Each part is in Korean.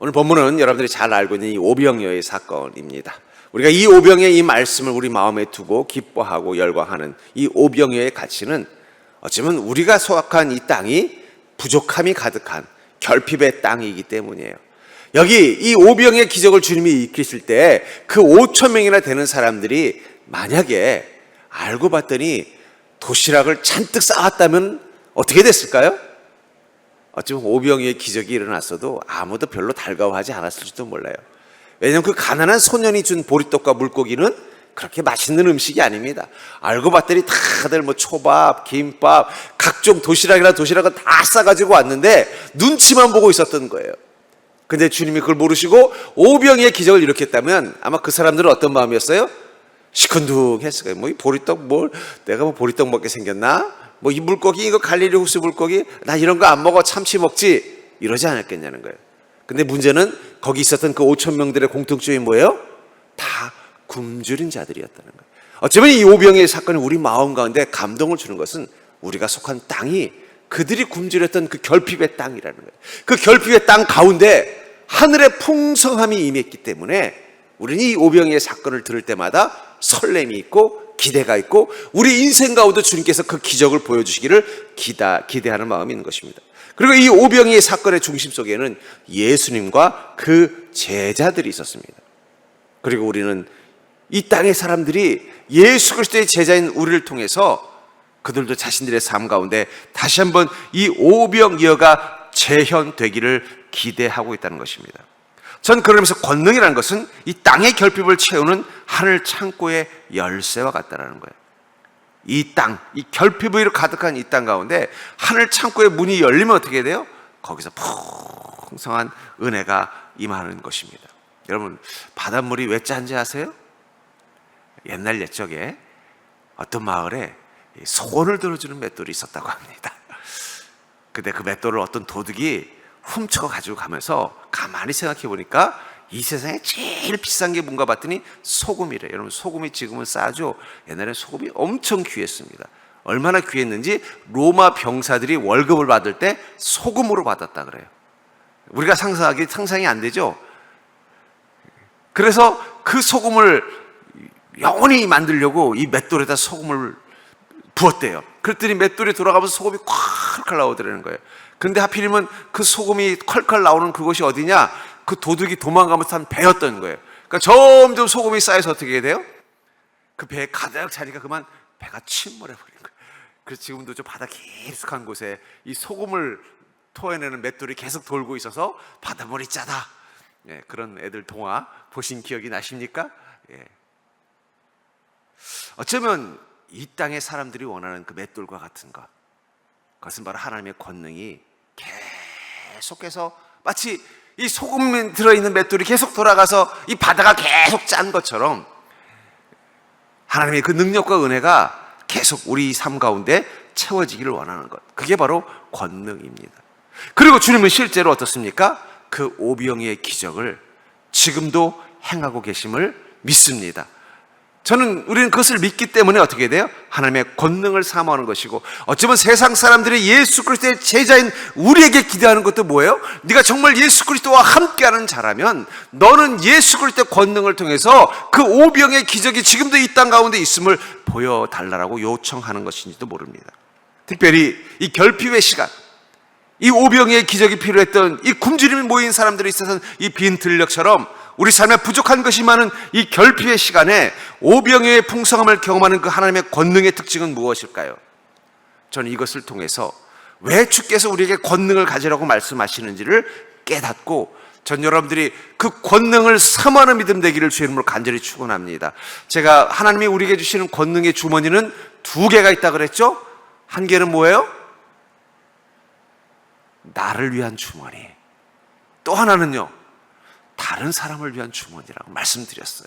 오늘 본문은 여러분들이 잘 알고 있는 이 오병이어의 사건입니다. 우리가 이 오병이어의 이 말씀을 우리 마음에 두고 기뻐하고 열광하는 이 오병이어의 가치는 어쩌면 우리가 소확한 이 땅이 부족함이 가득한 결핍의 땅이기 때문이에요. 여기 이 오병이어의 기적을 주님이 일으키실 때 그 5천 명이나 되는 사람들이 만약에 알고 봤더니 도시락을 잔뜩 쌓았다면 어떻게 됐을까요? 어쩌면 오병이어의 기적이 일어났어도 아무도 별로 달가워하지 않았을지도 몰라요. 왜냐하면 그 가난한 소년이 준 보리떡과 물고기는 그렇게 맛있는 음식이 아닙니다. 알고 봤더니 다들 뭐 초밥, 김밥, 각종 도시락은 다 싸가지고 왔는데 눈치만 보고 있었던 거예요. 근데 주님이 그걸 모르시고 오병이어의 기적을 일으켰다면 아마 그 사람들은 어떤 마음이었어요? 시큰둥했을 거예요. 뭐 이 보리떡 내가 뭐 보리떡 먹게 생겼나? 뭐 이 물고기 이거 갈릴리 호수 물고기 나 이런 거 안 먹어 참치 먹지 이러지 않았겠냐는 거예요. 근데 문제는 거기 있었던 그 5천 명들의 공통점이 뭐예요? 다 굶주린 자들이었다는 거예요. 어쩌면 이 오병이어의 사건이 우리 마음 가운데 감동을 주는 것은 우리가 속한 땅이 그들이 굶주렸던 그 결핍의 땅이라는 거예요. 그 결핍의 땅 가운데 하늘의 풍성함이 임했기 때문에 우리는 이 오병이어의 사건을 들을 때마다 설렘이 있고 기대가 있고 우리 인생 가운데 주님께서 그 기적을 보여주시기를 기대하는 마음이 있는 것입니다. 그리고 이 오병이어의 사건의 중심 속에는 예수님과 그 제자들이 있었습니다. 그리고 우리는 이 땅의 사람들이 예수 그리스도의 제자인 우리를 통해서 그들도 자신들의 삶 가운데 다시 한번 이 오병이어가 재현되기를 기대하고 있다는 것입니다. 전 그러면서 권능이라는 것은 이 땅의 결핍을 채우는 하늘 창고의 열쇠와 같다라는 거예요. 이 땅, 이 결핍으로 가득한 이 땅 가운데 하늘 창고의 문이 열리면 어떻게 돼요? 거기서 풍성한 은혜가 임하는 것입니다. 여러분, 바닷물이 왜 짠지 아세요? 옛날 옛적에 어떤 마을에 소원을 들어주는 맷돌이 있었다고 합니다. 근데 그 맷돌을 어떤 도둑이 훔쳐 가지고 가면서 가만히 생각해 보니까 이 세상에 제일 비싼 게 뭔가 봤더니 소금이래. 여러분, 소금이 지금은 싸죠? 옛날에 소금이 엄청 귀했습니다. 얼마나 귀했는지 로마 병사들이 월급을 받을 때 소금으로 받았다 그래요. 우리가 상상이 안 되죠? 그래서 그 소금을 영원히 만들려고 이 맷돌에다 소금을 부었대요. 그랬더니 맷돌이 돌아가면서 소금이 콸콸 나오더라는 거예요. 근데 하필이면 그 소금이 콸콸 나오는 그곳이 어디냐? 그 도둑이 도망가면서 한 배였던 거예요. 그러니까 점점 소금이 쌓여서 어떻게 돼요? 그 배에 가득 차니까 그만 배가 침몰해버린 거예요. 그래서 지금도 저 바다 깊숙한 곳에 이 소금을 토해내는 맷돌이 계속 돌고 있어서 바닷물이 짜다. 예, 그런 애들 동화 보신 기억이 나십니까? 예. 어쩌면 이 땅의 사람들이 원하는 그 맷돌과 같은 것, 그것은 바로 하나님의 권능이 계속해서 마치 이 소금에 들어있는 맷돌이 계속 돌아가서 이 바다가 계속 짠 것처럼 하나님의 그 능력과 은혜가 계속 우리 삶 가운데 채워지기를 원하는 것, 그게 바로 권능입니다. 그리고 주님은 실제로 어떻습니까? 그 오병이어의 기적을 지금도 행하고 계심을 믿습니다. 우리는 그것을 믿기 때문에 어떻게 돼요? 하나님의 권능을 사모하는 것이고, 어쩌면 세상 사람들이 예수 그리스도의 제자인 우리에게 기대하는 것도 뭐예요? 네가 정말 예수 그리스도와 함께하는 자라면 너는 예수 그리스도의 권능을 통해서 그 오병이어의 기적이 지금도 이 땅 가운데 있음을 보여달라고 요청하는 것인지도 모릅니다. 특별히 이 결핍의 시간, 이 오병이어의 기적이 필요했던 이 굶주림이 모인 사람들이 있어서는 이 빈 들녘처럼 우리 삶에 부족한 것이 많은 이 결핍의 시간에 오병이어의 풍성함을 경험하는 그 하나님의 권능의 특징은 무엇일까요? 저는 이것을 통해서 왜 주께서 우리에게 권능을 가지라고 말씀하시는지를 깨닫고 전 여러분들이 그 권능을 사모하는 믿음 되기를 주의 이름으로 간절히 축원합니다. 제가 하나님이 우리에게 주시는 권능의 주머니는 2개가 있다 그랬죠? 한 개는 뭐예요? 나를 위한 주머니. 또 하나는요, 다른 사람을 위한 주머니라고 말씀드렸어요.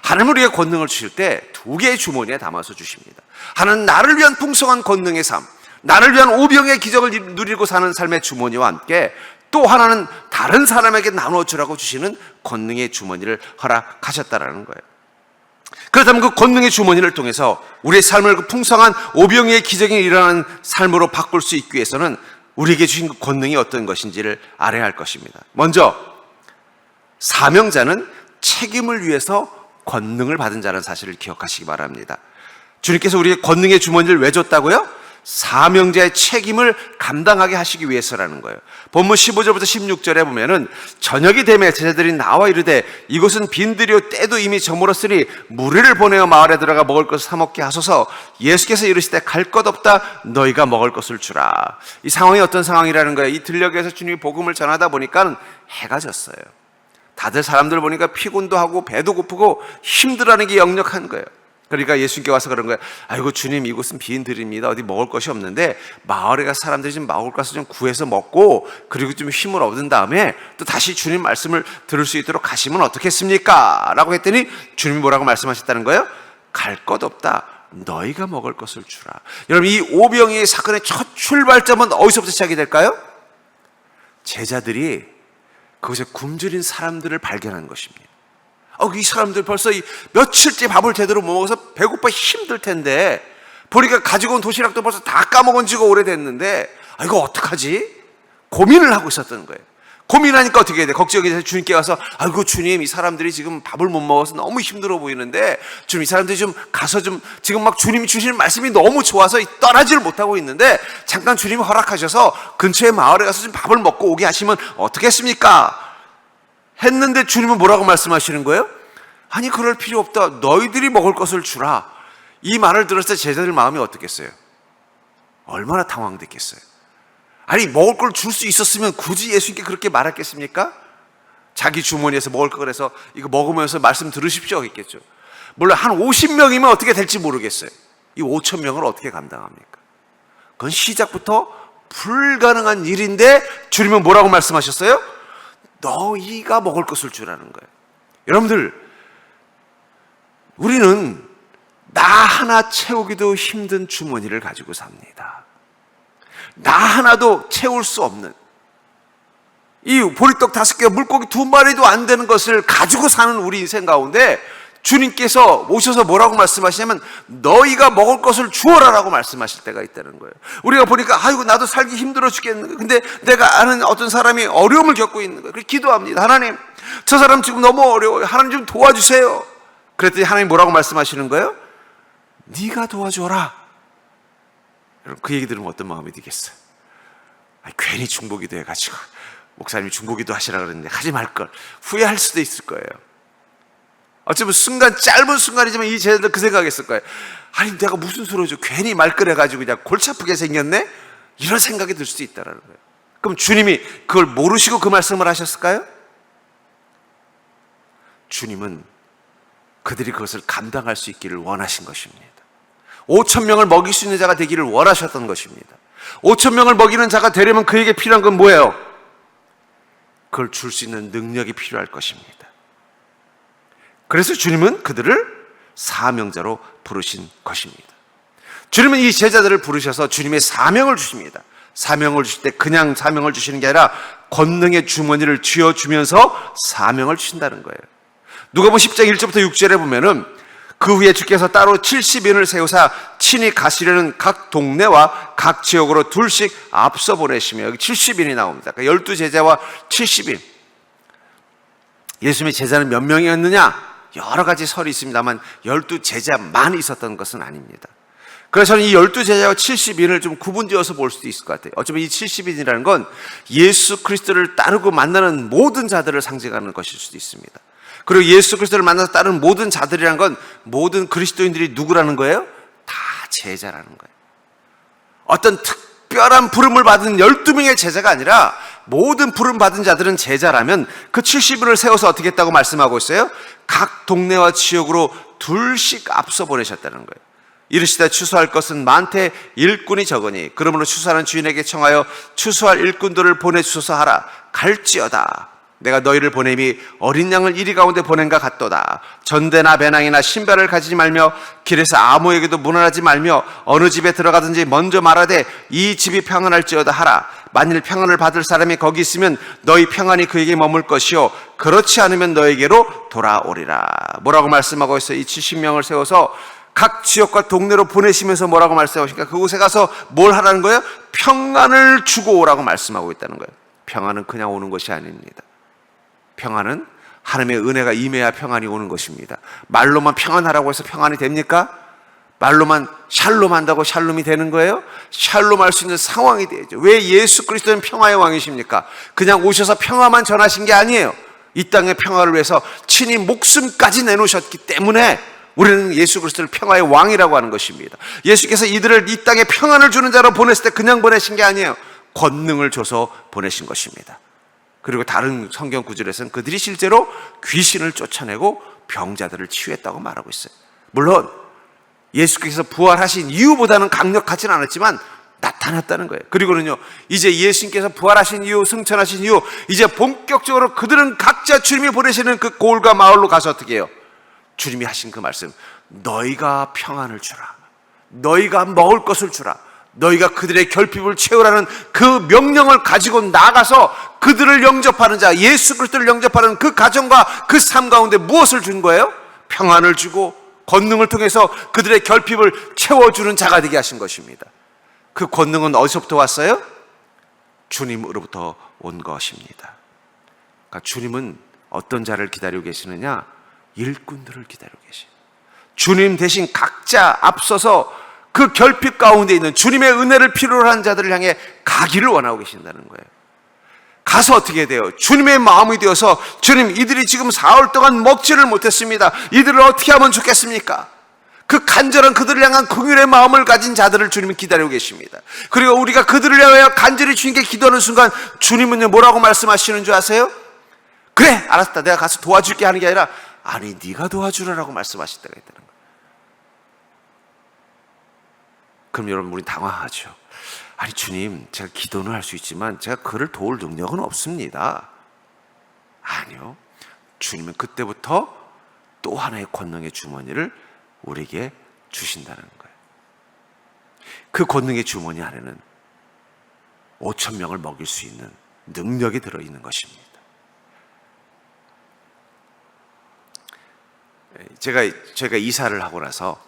하나님은 우리에게 권능을 주실 때 2개의 주머니에 담아서 주십니다. 하나는 나를 위한 풍성한 권능의 삶, 나를 위한 오병이어의 기적을 누리고 사는 삶의 주머니와 함께 또 하나는 다른 사람에게 나눠주라고 주시는 권능의 주머니를 허락하셨다라는 거예요. 그렇다면 그 권능의 주머니를 통해서 우리의 삶을 그 풍성한 오병이어의 기적이 일어나는 삶으로 바꿀 수 있기 위해서는 우리에게 주신 그 권능이 어떤 것인지를 알아야 할 것입니다. 먼저 사명자는 책임을 위해서 권능을 받은 자라는 사실을 기억하시기 바랍니다. 주님께서 우리에게 권능의 주머니를 왜 줬다고요? 사명자의 책임을 감당하게 하시기 위해서라는 거예요. 본문 15절부터 16절에 보면은 저녁이 되매 제자들이 나와 이르되 이곳은 빈들이요 때도 이미 저물었으니 무리를 보내어 마을에 들어가 먹을 것을 사 먹게 하소서. 예수께서 이르시되 갈 것 없다 너희가 먹을 것을 주라. 이 상황이 어떤 상황이라는 거예요? 이 들녘에서 주님이 복음을 전하다 보니까 해가 졌어요. 다들 사람들 보니까 피곤도 하고 배도 고프고 힘들어하는 게 역력한 거예요. 그러니까 예수님께 와서 그런 거예요. 아이고 주님, 이곳은 빈들입니다. 어디 먹을 것이 없는데 마을에 가서 사람들이 좀 먹을 것을 좀 구해서 먹고 그리고 좀 힘을 얻은 다음에 또 다시 주님 말씀을 들을 수 있도록 가시면 어떻겠습니까? 라고 했더니 주님이 뭐라고 말씀하셨다는 거예요? 갈 것 없다 너희가 먹을 것을 주라. 여러분, 이 오병이의 사건의 첫 출발점은 어디서부터 시작이 될까요? 제자들이 그곳에 굶주린 사람들을 발견한 것입니다. 이 사람들 벌써 며칠째 밥을 제대로 못 먹어서 배고파 힘들 텐데, 보니까 가지고 온 도시락도 벌써 다 까먹은 지가 오래됐는데, 이거 어떡하지? 고민을 하고 있었던 거예요. 고민하니까 어떻게 해야 돼? 걱정이 돼서 주님께 가서, 아이고 주님, 이 사람들이 지금 밥을 못 먹어서 너무 힘들어 보이는데 좀 이 사람들이 좀 가서 좀 지금 막 주님이 주시는 말씀이 너무 좋아서 떠나지를 못하고 있는데 잠깐 주님이 허락하셔서 근처에 마을에 가서 좀 밥을 먹고 오게 하시면 어떻겠습니까? 했는데 주님은 뭐라고 말씀하시는 거예요? 아니 그럴 필요 없다 너희들이 먹을 것을 주라. 이 말을 들었을 때 제자들 마음이 어떻겠어요? 얼마나 당황됐겠어요? 아니 먹을 걸 줄 수 있었으면 굳이 예수님께 그렇게 말했겠습니까? 자기 주머니에서 먹을 걸 해서 이거 먹으면서 말씀 들으십시오 했겠죠. 물론 한 50명이면 어떻게 될지 모르겠어요. 이 5,000명을 어떻게 감당합니까? 그건 시작부터 불가능한 일인데 주님은 뭐라고 말씀하셨어요? 너희가 먹을 것을 주라는 거예요. 여러분들, 우리는 나 하나 채우기도 힘든 주머니를 가지고 삽니다. 나 하나도 채울 수 없는 이 보리떡 5개, 물고기 2마리도 안 되는 것을 가지고 사는 우리 인생 가운데 주님께서 오셔서 뭐라고 말씀하시냐면 너희가 먹을 것을 주어라라고 말씀하실 때가 있다는 거예요. 우리가 보니까 아이고 나도 살기 힘들어 죽겠는 거예요. 근데 내가 아는 어떤 사람이 어려움을 겪고 있는 거예요. 그래서 기도합니다. 하나님, 저 사람 지금 너무 어려워요. 하나님 좀 도와주세요. 그랬더니 하나님 뭐라고 말씀하시는 거예요? 네가 도와줘라. 여러분, 그 얘기 들으면 어떤 마음이 들겠어요? 괜히 중보기도 해가지고 목사님이 중보기도 하시라 그랬는데 하지 말걸 후회할 수도 있을 거예요. 어쩌면 짧은 순간이지만 이 제자들 그 생각했을 거예요. 아니 내가 무슨 소리를 줘, 괜히 말끌어가지고 그냥 골치 아프게 생겼네? 이런 생각이 들 수도 있다는 거예요. 그럼 주님이 그걸 모르시고 그 말씀을 하셨을까요? 주님은 그들이 그것을 감당할 수 있기를 원하신 것입니다. 5,000명을 먹일 수 있는 자가 되기를 원하셨던 것입니다. 5,000명을 먹이는 자가 되려면 그에게 필요한 건 뭐예요? 그걸 줄 수 있는 능력이 필요할 것입니다. 그래서 주님은 그들을 사명자로 부르신 것입니다. 주님은 이 제자들을 부르셔서 주님의 사명을 주십니다. 사명을 주실 때 그냥 사명을 주시는 게 아니라 권능의 주머니를 쥐어주면서 사명을 주신다는 거예요. 누가복음 10장 1절부터 6절에 보면은 그 후에 주께서 따로 70인을 세우사 친히 가시려는 각 동네와 각 지역으로 둘씩 앞서 보내시며, 여기 70인이 나옵니다. 그러니까 12제자와 70인. 예수님의 제자는 몇 명이었느냐? 여러 가지 설이 있습니다만 12제자만 있었던 것은 아닙니다. 그래서 저는 이 12제자와 70인을 좀 구분지어서 볼 수도 있을 것 같아요. 어쩌면 이 70인이라는 건 예수 그리스도를 따르고 만나는 모든 자들을 상징하는 것일 수도 있습니다. 그리고 예수 그리스도를 만나서 따르는 모든 자들이라는 건 모든 그리스도인들이 누구라는 거예요? 다 제자라는 거예요. 어떤 특별한 부름을 받은 12명의 제자가 아니라 모든 부름 받은 자들은 제자라면 그 70인을 세워서 어떻게 했다고 말씀하고 있어요? 각 동네와 지역으로 둘씩 앞서 보내셨다는 거예요. 이르시되 추수할 것은 많되 일꾼이 적으니 그러므로 추수하는 주인에게 청하여 추수할 일꾼들을 보내주소서 하라. 갈지어다. 내가 너희를 보냄이 어린 양을 이리 가운데 보낸가 같도다. 전대나 배낭이나 신발을 가지지 말며 길에서 아무에게도 문안하지 말며 어느 집에 들어가든지 먼저 말하되 이 집이 평안할지어다 하라. 만일 평안을 받을 사람이 거기 있으면 너희 평안이 그에게 머물 것이요 그렇지 않으면 너에게로 돌아오리라. 뭐라고 말씀하고 있어요? 이 70명을 세워서 각 지역과 동네로 보내시면서 뭐라고 말씀하십니까? 그곳에 가서 뭘 하라는 거예요? 평안을 주고 오라고 말씀하고 있다는 거예요. 평안은 그냥 오는 것이 아닙니다. 평안은 하나님의 은혜가 임해야 평안이 오는 것입니다. 말로만 평안하라고 해서 평안이 됩니까? 말로만 샬롬 한다고 샬롬이 되는 거예요? 샬롬 할 수 있는 상황이 되죠. 왜 예수 그리스도는 평화의 왕이십니까? 그냥 오셔서 평화만 전하신 게 아니에요. 이 땅의 평화를 위해서 친히 목숨까지 내놓으셨기 때문에 우리는 예수 그리스도를 평화의 왕이라고 하는 것입니다. 예수께서 이들을 이 땅에 평안을 주는 자로 보냈을 때 그냥 보내신 게 아니에요. 권능을 줘서 보내신 것입니다. 그리고 다른 성경 구절에서는 그들이 실제로 귀신을 쫓아내고 병자들을 치유했다고 말하고 있어요. 물론 예수께서 부활하신 이유보다는 강력하진 않았지만 나타났다는 거예요. 그리고는요, 이제 예수님께서 부활하신 이유, 승천하신 이유, 이제 본격적으로 그들은 각자 주님이 보내시는 그 고을과 마을로 가서 어떻게 해요? 주님이 하신 그 말씀, 너희가 평안을 주라, 너희가 먹을 것을 주라, 너희가 그들의 결핍을 채우라는 그 명령을 가지고 나가서 그들을 영접하는 자, 예수 그리스도를 영접하는 그 가정과 그 삶 가운데 무엇을 준 거예요? 평안을 주고 권능을 통해서 그들의 결핍을 채워주는 자가 되게 하신 것입니다. 그 권능은 어디서부터 왔어요? 주님으로부터 온 것입니다. 그러니까 주님은 어떤 자를 기다리고 계시느냐? 일꾼들을 기다리고 계시죠. 주님 대신 각자 앞서서 그 결핍 가운데 있는 주님의 은혜를 필요로 하는 자들을 향해 가기를 원하고 계신다는 거예요. 가서 어떻게 돼요? 주님의 마음이 되어서 주님, 이들이 지금 사흘 동안 먹지를 못했습니다. 이들을 어떻게 하면 좋겠습니까? 그 간절한 그들을 향한 긍휼의 마음을 가진 자들을 주님이 기다리고 계십니다. 그리고 우리가 그들을 향하여 간절히 주님께 기도하는 순간 주님은 뭐라고 말씀하시는 줄 아세요? 그래, 알았다, 내가 가서 도와줄게 하는 게 아니라 아니, 네가 도와주라라고 말씀하실 때가 있다는 거예요. 그럼 여러분, 우리 당황하죠. 아니 주님, 제가 기도는 할 수 있지만 제가 그를 도울 능력은 없습니다. 아니요, 주님은 그때부터 또 하나의 권능의 주머니를 우리에게 주신다는 거예요. 그 권능의 주머니 안에는 5천 명을 먹일 수 있는 능력이 들어있는 것입니다. 제가 이사를 하고 나서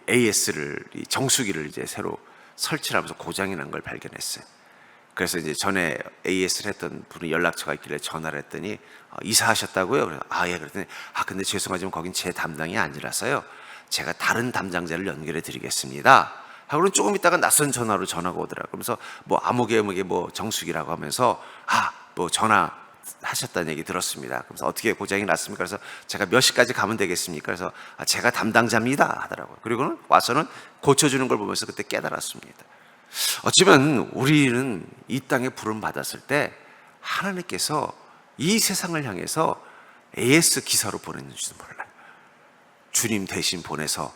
AS를, 정수기를 이제 새로 설치를 하면서 고장이 난 걸 발견했어요. 그래서 이제 전에 AS를 했던 분이 연락처가 있길래 전화를 했더니 이사하셨다고요? 그래서 예. 그랬더니 근데 죄송하지만 거긴 제 담당이 아니라서요, 제가 다른 담당자를 연결해 드리겠습니다 하고는 조금 있다가 낯선 전화로 전화가 오더라고요. 그러면서 뭐 아무개 뭐 정수기라고 하면서 뭐 전화 하셨다는 얘기 들었습니다. 그래서 어떻게 고장이 났습니까? 그래서 제가 몇 시까지 가면 되겠습니까? 그래서 제가 담당자입니다 하더라고요. 그리고는 와서는 고쳐주는 걸 보면서 그때 깨달았습니다. 어쩌면 우리는 이 땅에 부름 받았을 때 하나님께서 이 세상을 향해서 AS 기사로 보냈는지도 몰라요. 주님 대신 보내서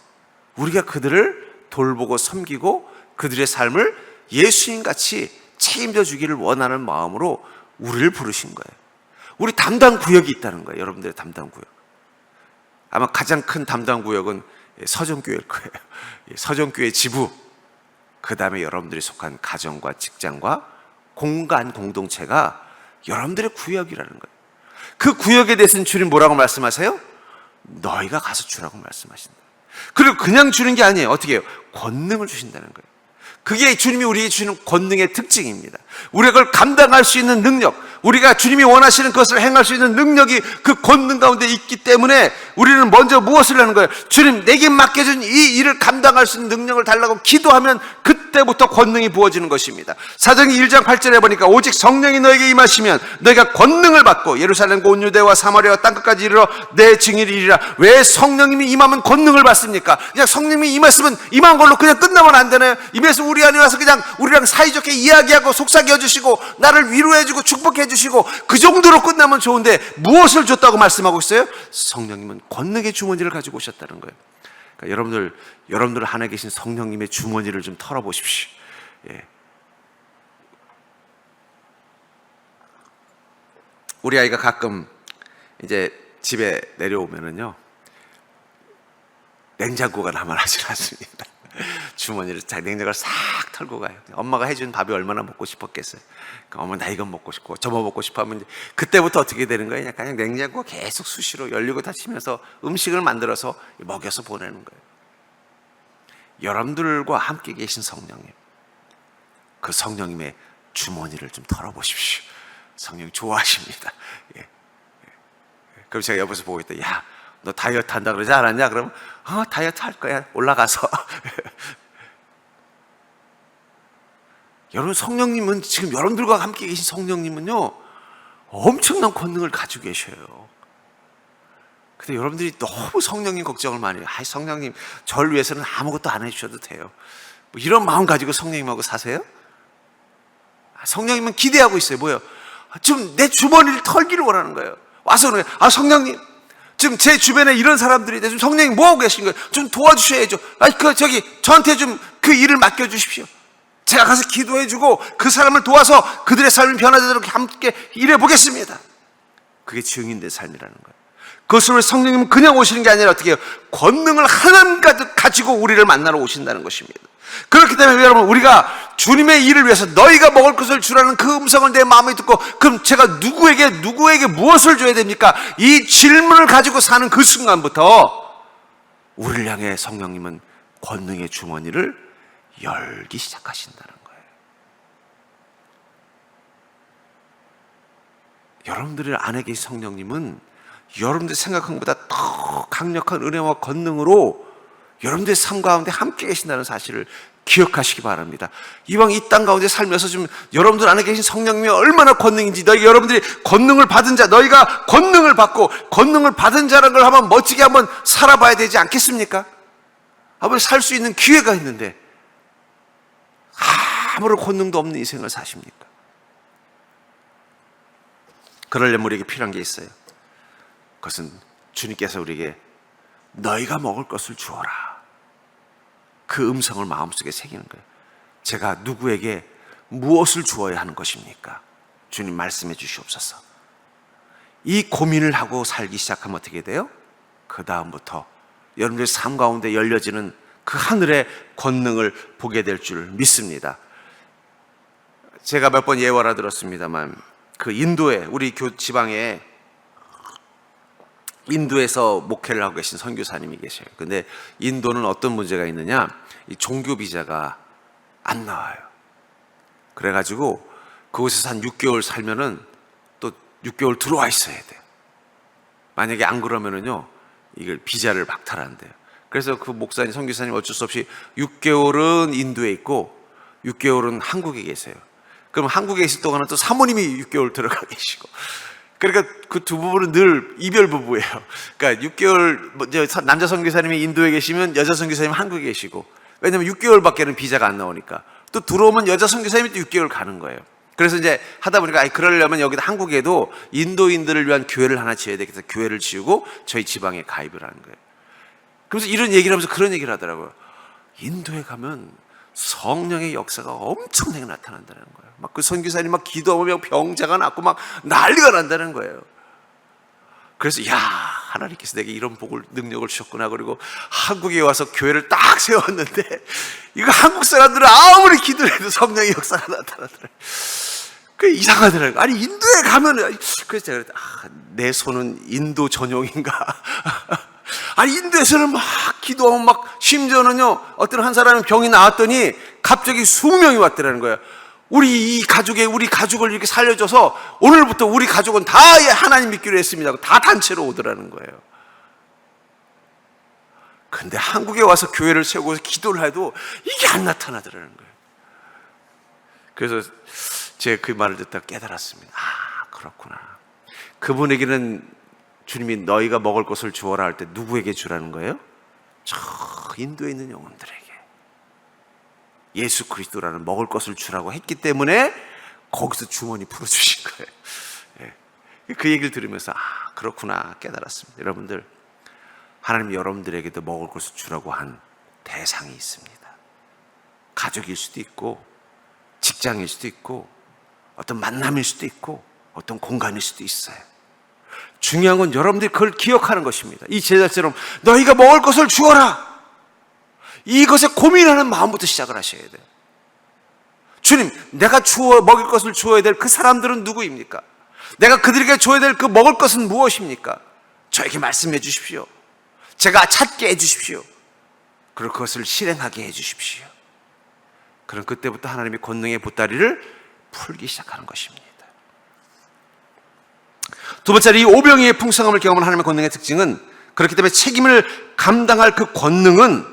우리가 그들을 돌보고 섬기고 그들의 삶을 예수님같이 책임져 주기를 원하는 마음으로 우리를 부르신 거예요. 우리 담당 구역이 있다는 거예요. 여러분들의 담당 구역. 아마 가장 큰 담당 구역은 서정교회일 거예요. 서정교회 지부, 그 다음에 여러분들이 속한 가정과 직장과 공간 공동체가 여러분들의 구역이라는 거예요. 그 구역에 대해서는 주님 뭐라고 말씀하세요? 너희가 가서 주라고 말씀하신다. 그리고 그냥 주는 게 아니에요. 어떻게 해요? 권능을 주신다는 거예요. 그게 주님이 우리에게 주시는 권능의 특징입니다. 우리가 그걸 감당할 수 있는 능력, 우리가 주님이 원하시는 것을 행할 수 있는 능력이 그 권능 가운데 있기 때문에 우리는 먼저 무엇을 하는 거예요? 주님, 내게 맡겨준 이 일을 감당할 수 있는 능력을 달라고 기도하면 그때부터 권능이 부어지는 것입니다. 사도행전 1장 8절에 보니까 오직 성령이 너에게 임하시면 너희가 권능을 받고 예루살렘과 온 유대와 사마리아와 땅끝까지 이르러 내 증인이리라. 왜 성령님이 임하면 권능을 받습니까? 그냥 성령님이 임했으면 임한 걸로 그냥 끝나면 안 되나요? 임해서 우리 안에 와서 그냥 우리랑 사이좋게 이야기하고 속삭여 주시고 나를 위로해 주고 축복해 주시고 그 정도로 끝나면 좋은데 무엇을 줬다고 말씀하고 있어요? 성령님은 권능의 주머니를 가지고 오셨다는 거예요. 그러니까 여러분들 안에 계신 성령님의 주머니를 좀 털어보십시오. 예. 우리 아이가 가끔 이제 집에 내려오면은요, 냉장고가 나만하지 않습니다. 주머니를 냉장고를 싹 털고 가요. 엄마가 해준 밥이 얼마나 먹고 싶었겠어요. 그러니까 어머, 나 이건 먹고 싶고 저거 먹고 싶어 하면 그때부터 어떻게 되는 거예요? 그냥 냉장고가 계속 수시로 열리고 닫히면서 음식을 만들어서 먹여서 보내는 거예요. 여러분들과 함께 계신 성령님, 그 성령님의 주머니를 좀 털어보십시오. 성령이 좋아하십니다. 예. 그럼 제가 옆에서 보고 있다. 야, 너 다이어트 한다 그러지 않았냐? 그러면 다이어트 할 거야. 올라가서. 여러분, 성령님은 지금 여러분들과 함께 계신 성령님은요, 엄청난 권능을 가지고 계셔요. 근데 여러분들이 너무 성령님 걱정을 많이 해요. 성령님, 저를 위해서는 아무것도 안 해주셔도 돼요. 뭐 이런 마음 가지고 성령님하고 사세요? 성령님은 기대하고 있어요. 뭐예요? 지금 내 주머니를 털기를 원하는 거예요. 와서 그러는 거예요. 성령님, 지금 제 주변에 이런 사람들이 지금 성령님 뭐하고 계신 거예요? 좀 도와주셔야죠. 저한테 좀 그 일을 맡겨주십시오. 제가 가서 기도해주고 그 사람을 도와서 그들의 삶이 변화되도록 함께 일해보겠습니다. 그게 증인된 삶이라는 거예요. 그것을 왜 성령님은 그냥 오시는 게 아니라 어떻게 해요? 권능을 하나님 가지고 우리를 만나러 오신다는 것입니다. 그렇기 때문에 여러분, 우리가 주님의 일을 위해서 너희가 먹을 것을 주라는 그 음성을 내 마음에 듣고, 그럼 제가 누구에게 무엇을 줘야 됩니까? 이 질문을 가지고 사는 그 순간부터 우리를 향해 성령님은 권능의 주머니를 열기 시작하신다는 거예요. 여러분들 안에 계신 성령님은 여러분들 생각한 것보다 더 강력한 은혜와 권능으로 여러분들의 삶 가운데 함께 계신다는 사실을 기억하시기 바랍니다. 이왕 이 땅 가운데 살면서 좀 여러분들 안에 계신 성령님이 얼마나 권능인지, 여러분들이 권능을 받은 자, 너희가 권능을 받고 권능을 받은 자라는 걸 한번 멋지게 한번 살아봐야 되지 않겠습니까? 한번 살 수 있는 기회가 있는데 아무런 권능도 없는 인생을 사십니까? 그러려면 우리에게 필요한 게 있어요. 그것은 주님께서 우리에게 너희가 먹을 것을 주어라, 그 음성을 마음속에 새기는 거예요. 제가 누구에게 무엇을 주어야 하는 것입니까? 주님 말씀해 주시옵소서. 이 고민을 하고 살기 시작하면 어떻게 돼요? 그 다음부터 여러분들의 삶 가운데 열려지는 그 하늘의 권능을 보게 될 줄 믿습니다. 제가 몇 번 예화를 들었습니다만, 그 인도에, 우리 지방에 인도에서 목회를 하고 계신 선교사님이 계셔요. 근데 인도는 어떤 문제가 있느냐, 이 종교 비자가 안 나와요. 그래가지고 그곳에서 한 6개월 살면은 또 6개월 들어와 있어야 돼요. 만약에 안 그러면은요, 이걸 비자를 박탈한대요. 그래서 그 목사님, 선교사님 어쩔 수 없이 6개월은 인도에 있고 6개월은 한국에 계세요. 그럼 한국에 있을 동안은 또 사모님이 6개월 들어가 계시고, 그러니까 그 두 부부는 늘 이별 부부예요. 그러니까 6개월 남자 선교사님이 인도에 계시면 여자 선교사님이 한국에 계시고, 왜냐면 6개월밖에는 비자가 안 나오니까 또 들어오면 여자 선교사님이 또 6개월 가는 거예요. 그래서 이제 하다 보니까 그러려면 여기다 한국에도 인도인들을 위한 교회를 하나 지어야 되겠다. 교회를 지우고 저희 지방에 가입을 하는 거예요. 그래서 이런 얘기를 하면서 그런 얘기를 하더라고요. 인도에 가면 성령의 역사가 엄청나게 나타난다는 거예요. 막 그 선교사님 막 기도하면 병자가 낫고 막 난리가 난다는 거예요. 그래서 하나님께서 내게 이런 복을, 능력을 주셨구나. 그리고 한국에 와서 교회를 딱 세웠는데 이거 한국 사람들은 아무리 기도해도 성령의 역사가 나타나더라고요. 그게 이상하더라고요. 아니 인도에 가면은, 그래서 제가 내 손은 인도 전용인가? 아니 인도에서는 막 기도하면 막, 심지어는요, 어떤 한 사람이 병이 나왔더니 갑자기 20명이 왔더라는 거예요. 우리 가족을 이렇게 살려줘서 오늘부터 우리 가족은 다 하나님 믿기로 했습니다. 다 단체로 오더라는 거예요. 근데 한국에 와서 교회를 세우고 기도를 해도 이게 안 나타나더라는 거예요. 그래서 제가 그 말을 듣다가 깨달았습니다. 그렇구나. 그분에게는 주님이 너희가 먹을 것을 주어라 할 때 누구에게 주라는 거예요? 저 인도에 있는 영혼들에게 예수 그리스도라는 먹을 것을 주라고 했기 때문에 거기서 주머니 풀어주신 거예요. 그 얘기를 들으면서 그렇구나 깨달았습니다. 여러분들, 하나님이 여러분들에게도 먹을 것을 주라고 한 대상이 있습니다. 가족일 수도 있고, 직장일 수도 있고, 어떤 만남일 수도 있고, 어떤 공간일 수도 있어요. 중요한 건 여러분들이 그걸 기억하는 것입니다. 이 제자처럼 너희가 먹을 것을 주어라, 이것에 고민하는 마음부터 시작을 하셔야 돼요. 주님, 내가 먹을 것을 주어야 될 그 사람들은 누구입니까? 내가 그들에게 줘야 될 그 먹을 것은 무엇입니까? 저에게 말씀해 주십시오. 제가 찾게 해 주십시오. 그리고 그것을 실행하게 해 주십시오. 그럼 그때부터 하나님이 권능의 보따리를 풀기 시작하는 것입니다. 두 번째로 이 오병이의 풍성함을 경험한 하나님의 권능의 특징은, 그렇기 때문에 책임을 감당할 그 권능은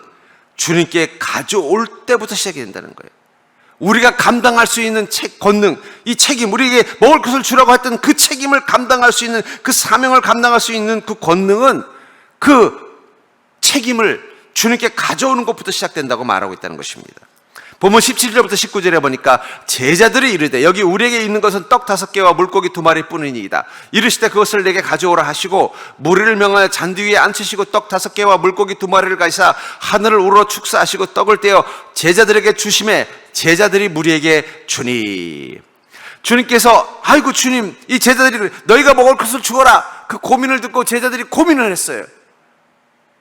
주님께 가져올 때부터 시작이 된다는 거예요. 우리가 감당할 수 있는 권능, 이 책임, 우리에게 먹을 것을 주라고 했던 그 책임을 감당할 수 있는, 그 사명을 감당할 수 있는 그 권능은 그 책임을 주님께 가져오는 것부터 시작된다고 말하고 있다는 것입니다. 보면 17절부터 19절에 보니까 제자들이 이르되 여기 우리에게 있는 것은 떡 5개와 물고기 2마리 뿐이니이다. 이르시되 그것을 내게 가져오라 하시고 무리를 명하여 잔디 위에 앉히시고 떡 5개와 물고기 2마리를 가시사 하늘을 우러러 축사하시고 떡을 떼어 제자들에게 주심에 제자들이 무리에게 주니. 주님께서 아이고 주님, 이 제자들이 너희가 먹을 것을 주어라, 그 고민을 듣고 제자들이 고민을 했어요.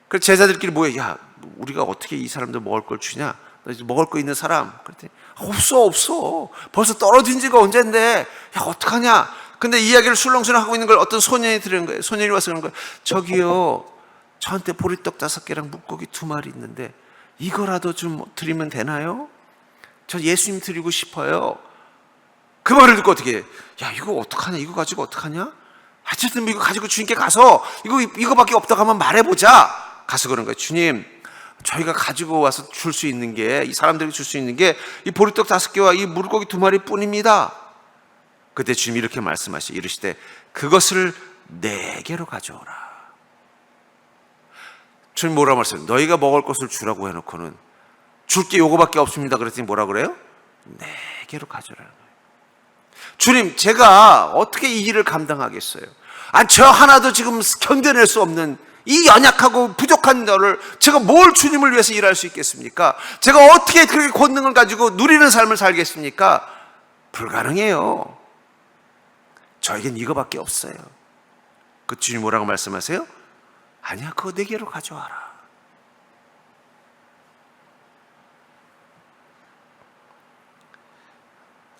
그래서 제자들끼리 모여, 야 우리가 어떻게 이 사람들 먹을 걸 주냐, 먹을 거 있는 사람. 그랬더니 없어 벌써 떨어진 지가 언젠데 야 어떡하냐. 근데 이야기를 술렁술렁 하고 있는 걸 어떤 소년이 들은 거예요. 소년이 와서 그런 거예요. 저기요, 저한테 보리떡 5개랑 물고기 2마리 있는데 이거라도 좀 드리면 되나요? 저 예수님 드리고 싶어요. 그 말을 듣고 어떻게 해? 야 이거 어떡하냐, 이거 가지고 어떡하냐, 어쨌든 이거 가지고 주님께 가서 이거밖에 없다고 하면 말해보자. 가서 그런 거예요. 주님, 저희가 가지고 와서 줄 수 있는 게, 이 사람들에게 줄 수 있는 게 이 보리떡 5개와 이 물고기 2마리 뿐입니다. 그때 주님이 이렇게 말씀하시고 이르시되 그것을 내게로 가져오라. 주님 뭐라 말씀해요? 너희가 먹을 것을 주라고 해놓고는 줄 게 요거밖에 없습니다. 그랬더니 뭐라 그래요? 내게로 가져오라는 거예요. 주님, 제가 어떻게 이 일을 감당하겠어요? 저 하나도 지금 견뎌낼 수 없는 이 연약하고 부족한 너를 제가 뭘 주님을 위해서 일할 수 있겠습니까? 제가 어떻게 그렇게 권능을 가지고 누리는 삶을 살겠습니까? 불가능해요. 저에겐 이거밖에 없어요. 그 주님 뭐라고 말씀하세요? 아니야, 그거 내게로 가져와라.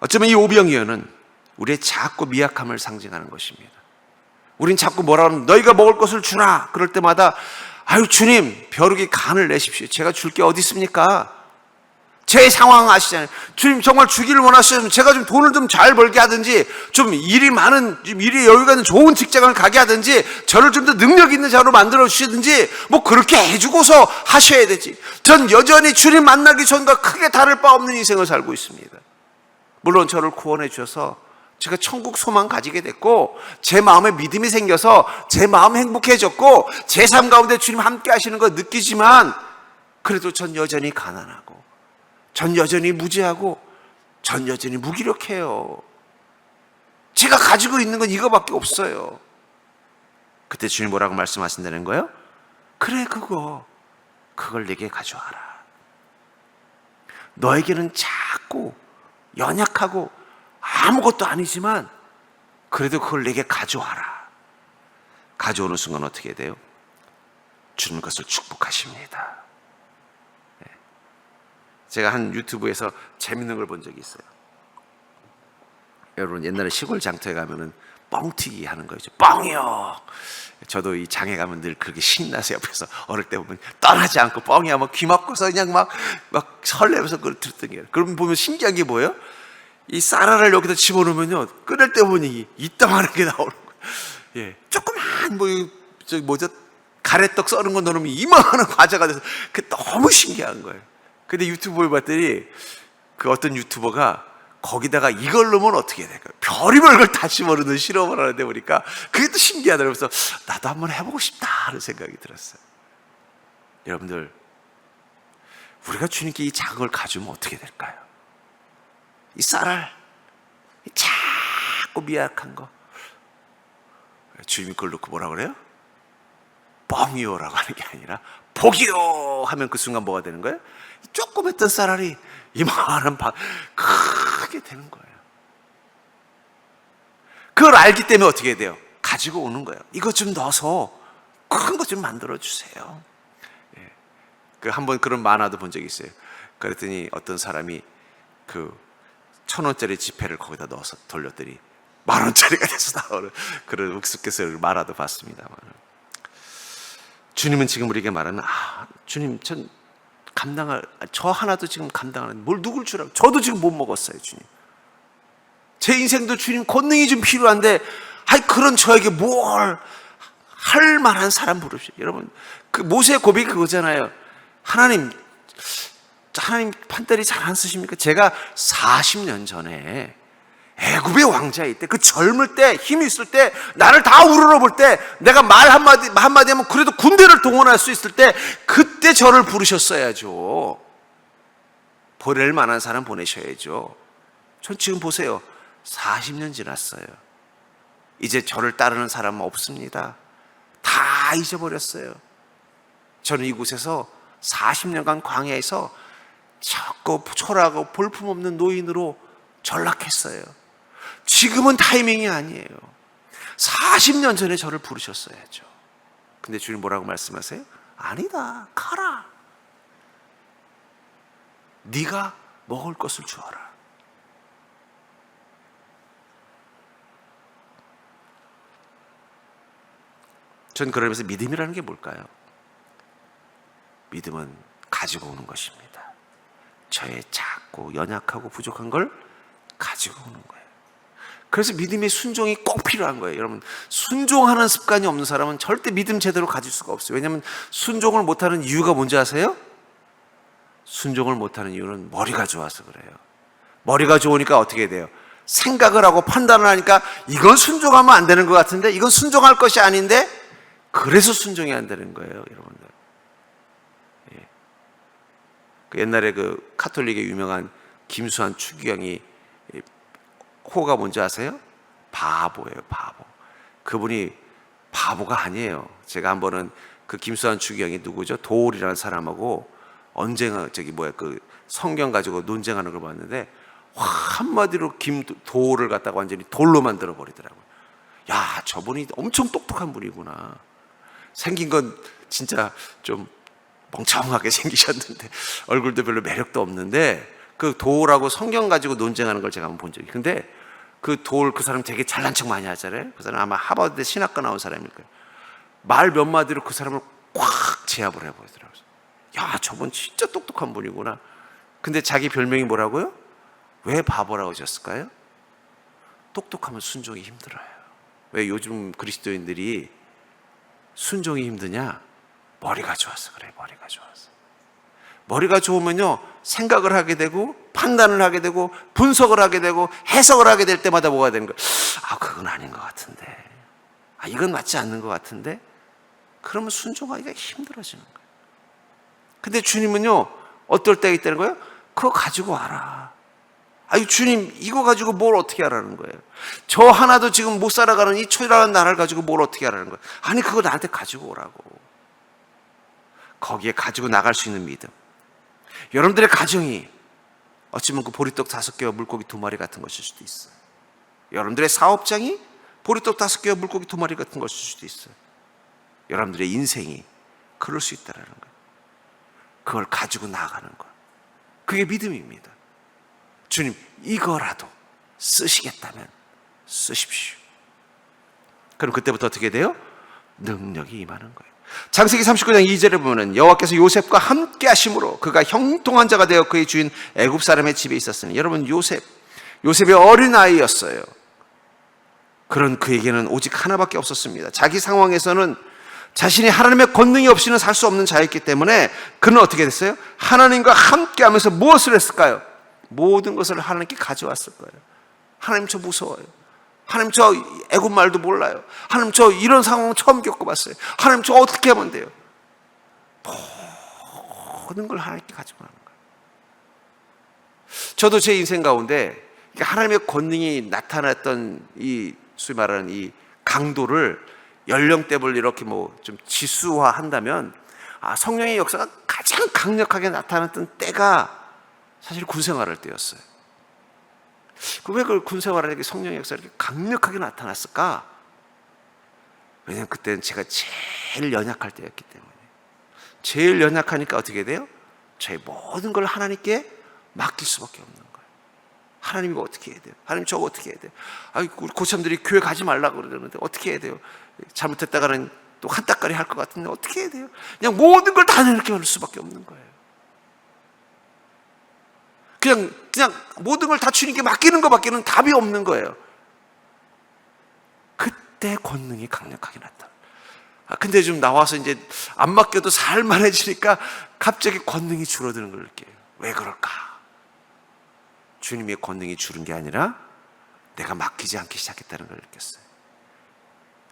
어쩌면 이 오병이어는 우리의 작고 미약함을 상징하는 것입니다. 우린 자꾸 뭐라 하면 너희가 먹을 것을 주라. 그럴 때마다 아유 주님, 벼룩이 간을 내십시오. 제가 줄 게 어디 있습니까? 제 상황 아시잖아요. 주님 정말 주기를 원하시면 제가 좀 돈을 좀 잘 벌게 하든지, 좀 일이 많은, 좀 일이 여유가 있는 좋은 직장을 가게 하든지, 저를 좀 더 능력 있는 자로 만들어 주시든지, 뭐 그렇게 해주고서 하셔야 되지. 전 여전히 주님 만나기 전과 크게 다를 바 없는 인생을 살고 있습니다. 물론 저를 구원해 주셔서 제가 천국 소망 가지게 됐고, 제 마음에 믿음이 생겨서 제 마음 행복해졌고, 제 삶 가운데 주님 함께 하시는 거 느끼지만, 그래도 전 여전히 가난하고, 전 여전히 무지하고, 전 여전히 무기력해요. 제가 가지고 있는 건 이거밖에 없어요. 그때 주님 뭐라고 말씀하신다는 거예요? 그래, 그걸 내게 가져와라. 너에게는 작고 연약하고 아무것도 아니지만 그래도 그걸 내게 가져와라. 가져오는 순간 어떻게 돼요? 주는 것을 축복하십니다. 제가 한 유튜브에서 재밌는 걸 본 적이 있어요. 여러분 옛날에 시골 장터에 가면은 뻥튀기 하는 거 있죠. 뻥이요. 저도 이 장에 가면 늘 그렇게 신나서 옆에서 어릴 때 보면 떠나지 않고 뻥이야 막 귀 막고서 그냥 막 설레면서 그걸 들었던 게. 그럼 보면 신기한 게 뭐예요? 이 쌀알을 여기다 집어넣으면요, 끓일 때 보니 이따만한 게 나오는 거예요. 예, 조그만 가래떡 썰은 거 넣으면 이만한 과자가 돼서 그게 너무 신기한 거예요. 근데 유튜브를 봤더니 그 어떤 유튜버가 거기다가 이걸 넣으면 어떻게 될까요? 별의별 걸 다 집어넣는 실험을 하는데 보니까 그게 또 신기하더라고요. 그래서 나도 한번 해보고 싶다 하는 생각이 들었어요. 여러분들, 우리가 주님께 이 작은 걸 가지면 어떻게 될까요? 이 쌀알, 이 작고 미약한 거, 주님이 그걸 놓고 뭐라 그래요? 뻥이요라고 하는 게 아니라 복이요 하면 그 순간 뭐가 되는 거예요? 조그맸던 쌀알이 이만한 크게 되는 거예요. 그걸 알기 때문에 어떻게 돼요? 가지고 오는 거예요. 이거 좀 넣어서 큰 거 좀 만들어 주세요. 예. 그 한번 그런 만화도 본 적이 있어요. 그랬더니 어떤 사람이 그 1,000원짜리 지폐를 거기다 넣어서 돌렸더니 10,000원짜리가 돼서 나오는 그런 우스갯소리 만화도 봤습니다만, 주님은 지금 우리에게 말하는, 주님 저 하나도 지금 감당하는, 뭘 누굴 주라고, 저도 지금 못 먹었어요. 주님, 제 인생도 주님 권능이 좀 필요한데 아이, 그런 저에게 뭘 할 만한 사람 부르시오. 여러분, 그 모세의 고백이 그거잖아요. 하나님 판단이 잘 안 쓰십니까? 제가 40년 전에 애굽의 왕자일 때, 그 젊을 때, 힘이 있을 때, 나를 다 우러러 볼 때, 내가 말 한마디 하면 그래도 군대를 동원할 수 있을 때, 그때 저를 부르셨어야죠. 보낼 만한 사람 보내셔야죠. 전 지금 보세요. 40년 지났어요. 이제 저를 따르는 사람은 없습니다. 다 잊어버렸어요. 저는 이곳에서 40년간 광야에서 적고 초라하고 볼품없는 노인으로 전락했어요. 지금은 타이밍이 아니에요. 40년 전에 저를 부르셨어야죠. 근데 주님 뭐라고 말씀하세요? 아니다, 가라. 네가 먹을 것을 주어라. 전 그러면서 믿음이라는 게 뭘까요? 믿음은 가지고 오는 것입니다. 저의 작고 연약하고 부족한 걸 가지고 오는 거예요. 그래서 믿음의 순종이 꼭 필요한 거예요. 여러분, 순종하는 습관이 없는 사람은 절대 믿음 제대로 가질 수가 없어요. 왜냐하면 순종을 못하는 이유가 뭔지 아세요? 순종을 못하는 이유는 머리가 좋아서 그래요. 머리가 좋으니까 어떻게 돼요? 생각을 하고 판단을 하니까 이건 순종하면 안 되는 것 같은데, 이건 순종할 것이 아닌데, 그래서 순종이 안 되는 거예요, 여러분들. 예. 그 옛날에 그 카톨릭의 유명한 김수환 추기경이 호가 뭔지 아세요? 바보예요, 바보. 그분이 바보가 아니에요. 제가 한 번은 그 김수환 추기경이 누구죠? 도올이라는 사람하고 그 성경 가지고 논쟁하는 걸 봤는데, 한마디로 도올을 갖다가 완전히 돌로 만들어 버리더라고요. 야, 저분이 엄청 똑똑한 분이구나. 생긴 건 진짜 좀 멍청하게 생기셨는데, 얼굴도 별로 매력도 없는데, 그 도올하고 성경 가지고 논쟁하는 걸 제가 한번 본 적이. 근데 그 도올, 그 사람 되게 잘난 척 많이 하잖아요. 그 사람 아마 하버드 신학과 나온 사람일 거예요. 말 몇 마디로 그 사람을 꽉 제압을 해버리더라고요. 야, 저분 진짜 똑똑한 분이구나. 근데 자기 별명이 뭐라고요? 왜 바보라고 지었을까요? 똑똑하면 순종이 힘들어요. 왜 요즘 그리스도인들이 순종이 힘드냐? 머리가 좋아서 그래. 머리가 좋아서. 머리가 좋으면요, 생각을 하게 되고 판단을 하게 되고 분석을 하게 되고 해석을 하게 될 때마다 뭐가 되는 거예요? 아, 그건 아닌 것 같은데, 아, 이건 맞지 않는 것 같은데. 그러면 순종하기가 힘들어지는 거예요. 근데 주님은요, 어떨 때가 있다는 거예요? 그거 가지고 와라. 아니, 주님, 이거 가지고 뭘 어떻게 하라는 거예요? 저 하나도 지금 못 살아가는 이 초라한 나라를 가지고 뭘 어떻게 하라는 거예요? 아니, 그거 나한테 가지고 오라고. 거기에 가지고 나갈 수 있는 믿음. 여러분들의 가정이 어찌보면 그 보리떡 5개와 물고기 2마리 같은 것일 수도 있어요. 여러분들의 사업장이 보리떡 5개와 물고기 2마리 같은 것일 수도 있어요. 여러분들의 인생이 그럴 수 있다는 거예요. 그걸 가지고 나아가는 것. 그게 믿음입니다. 주님, 이거라도 쓰시겠다면 쓰십시오. 그럼 그때부터 어떻게 돼요? 능력이 임하는 거예요. 창세기 39장 2절에 보면 여호와께서 요셉과 함께 하심으로 그가 형통한 자가 되어 그의 주인 애굽 사람의 집에 있었으니, 여러분, 요셉의 어린아이였어요. 그런 그에게는 오직 하나밖에 없었습니다. 자기 상황에서는 자신이 하나님의 권능이 없이는 살 수 없는 자였기 때문에 그는 어떻게 됐어요? 하나님과 함께 하면서 무엇을 했을까요? 모든 것을 하나님께 가져왔을 거예요. 하나님, 저 무서워요. 하나님, 저 애굽 말도 몰라요. 하나님, 저 이런 상황 처음 겪어봤어요. 하나님, 저 어떻게 하면 돼요? 모든 걸 하나님께 가지고 가는 거예요. 저도 제 인생 가운데 하나님의 권능이 나타났던 이 소위 말하는 이 강도를 연령대별 이렇게 뭐 좀 지수화한다면, 성령의 역사가 가장 강력하게 나타났던 때가 사실 군생활할 때였어요. 왜 그 군생활할 때 성령의 역사가 이렇게 강력하게 나타났을까? 왜냐하면 그때는 제가 제일 연약할 때였기 때문에. 제일 연약하니까 어떻게 돼요? 저의 모든 걸 하나님께 맡길 수밖에 없는 거예요. 하나님이 이거 어떻게 해야 돼요? 하나님, 저거 어떻게 해야 돼요? 우리 고참들이 교회 가지 말라고 그러는데 어떻게 해야 돼요? 잘못했다가는 또 한따까리 할 것 같은데 어떻게 해야 돼요? 그냥 모든 걸 다 하나님께 할 수밖에 없는 거예요. 그냥 모든 걸 다 주님께 맡기는 것밖에는 답이 없는 거예요. 그때 그때 권능이 강력하게 나타나. 근데 좀 나와서 이제 안 맡겨도 살만해지니까 갑자기 권능이 줄어드는 걸 느껴요. 왜 그럴까? 주님의 권능이 줄은 게 아니라 내가 맡기지 않기 시작했다는 걸 느꼈어요.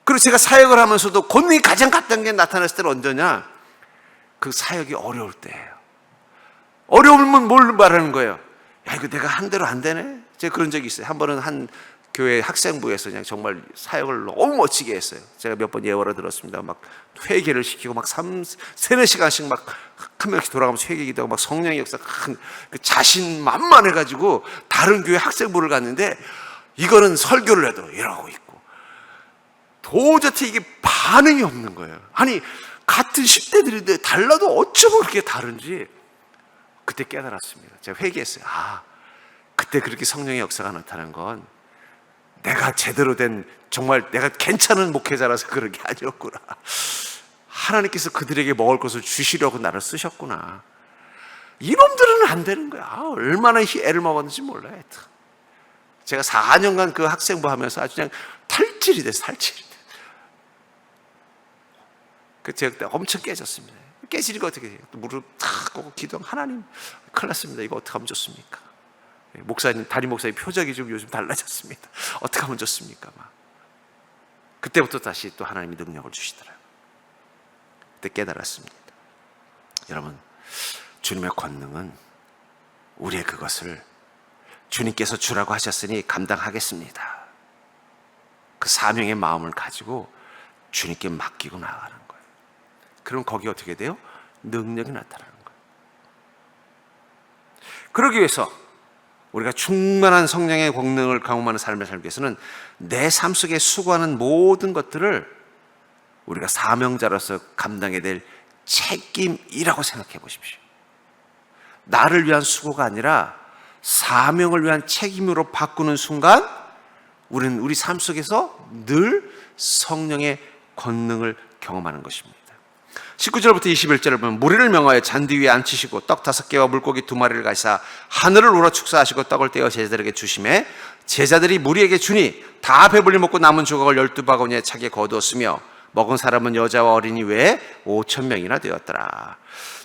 그리고 제가 사역을 하면서도 권능이 가장 같다는 게 나타났을 때는 언제냐? 그 사역이 어려울 때예요. 어려우면 뭘 말하는 거예요? 야, 이거 내가 한 대로 안 되네? 제가 그런 적이 있어요. 한 번은 한 교회 학생부에서 그냥 정말 사역을 너무 멋지게 했어요. 제가 몇 번 예언을 들었습니다. 막 회개를 시키고 막 3-4시간씩 막 한 명씩 돌아가면서 회개 기도하고 막 성령의 역사 큰 자신만만해가지고 다른 교회 학생부를 갔는데 이거는 설교를 해도 이러고 있고 도저히 이게 반응이 없는 거예요. 아니 같은 10대들인데 달라도 어쩌면 그렇게 다른지 그때 깨달았습니다. 제가 회개했어요. 그때 그렇게 성령의 역사가 나타난 건 내가 제대로 된 정말 내가 괜찮은 목회자라서 그런 게 아니었구나. 하나님께서 그들에게 먹을 것을 주시려고 나를 쓰셨구나. 이놈들은 안 되는 거야. 얼마나 애를 먹었는지 몰라요. 제가 4년간 그 학생부 하면서 아주 그냥 탈질이 됐어요. 탈질이 됐어요. 제가 그때 엄청 깨졌습니다. 깨지니까 어떻게 해요? 무릎 탁 꿇고 기도하면 하나님 큰일 났습니다. 이거 어떻게 하면 좋습니까? 목사님, 담임 목사님 표정이 좀 요즘 달라졌습니다. 어떻게 하면 좋습니까? 그때부터 다시 또 하나님이 능력을 주시더라고요. 그때 깨달았습니다. 여러분, 주님의 권능은 우리의 그것을 주님께서 주라고 하셨으니 감당하겠습니다. 그 사명의 마음을 가지고 주님께 맡기고 나아가는 거예요. 그럼 거기 어떻게 돼요? 능력이 나타나는 거예요. 그러기 위해서 우리가 충만한 성령의 권능을 경험하는 삶을 살기 위해서는 내 삶 속에 수고하는 모든 것들을 우리가 사명자로서 감당해야 될 책임이라고 생각해 보십시오. 나를 위한 수고가 아니라 사명을 위한 책임으로 바꾸는 순간 우리는 우리 삶 속에서 늘 성령의 권능을 경험하는 것입니다. 19절부터 21절을 보면 무리를 명하여 잔디 위에 앉히시고 떡 5개와 물고기 2마리를 가시사 하늘을 우러 축사하시고 떡을 떼어 제자들에게 주시매 제자들이 무리에게 주니 다 배불리 먹고 남은 조각을 12바구니에 차게 거두었으며 먹은 사람은 여자와 어린이 외에 5,000명이나 되었더라.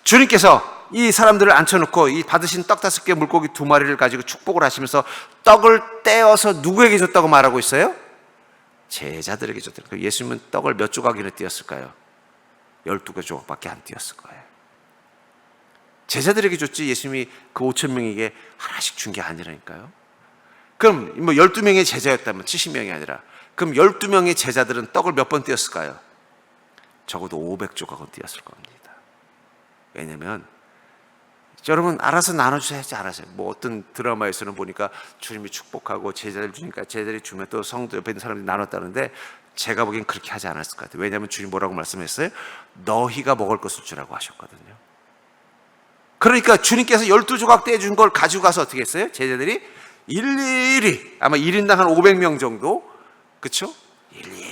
주님께서 이 사람들을 앉혀놓고 이 받으신 떡 5개 물고기 2마리를 가지고 축복을 하시면서 떡을 떼어서 누구에게 줬다고 말하고 있어요? 제자들에게 줬더라. 예수님은 떡을 몇 조각이나 띄었을까요? 12개 조각밖에 안 띄었을 거예요. 제자들에게 줬지 예수님이 그 5,000명에게 하나씩 준 게 아니라니까요. 그럼 12명의 제자였다면 70명이 아니라 그럼 12명의 제자들은 떡을 몇 번 띄었을까요? 적어도 500조각은 띄었을 겁니다. 왜냐하면 여러분 알아서 나눠주셔야지 알아서. 어떤 드라마에서는 보니까 주님이 축복하고 제자들 주니까 제자들이 주면 또 성도 옆에 있는 사람들이 나눴다는데 제가 보기엔 그렇게 하지 않았을 것 같아요. 왜냐하면 주님 뭐라고 말씀했어요? 너희가 먹을 것을 주라고 하셨거든요. 그러니까 주님께서 12조각 떼준 걸 가지고 가서 어떻게 했어요? 제자들이 일일이 아마 1인당 한 500명 정도, 그렇죠? 일일이.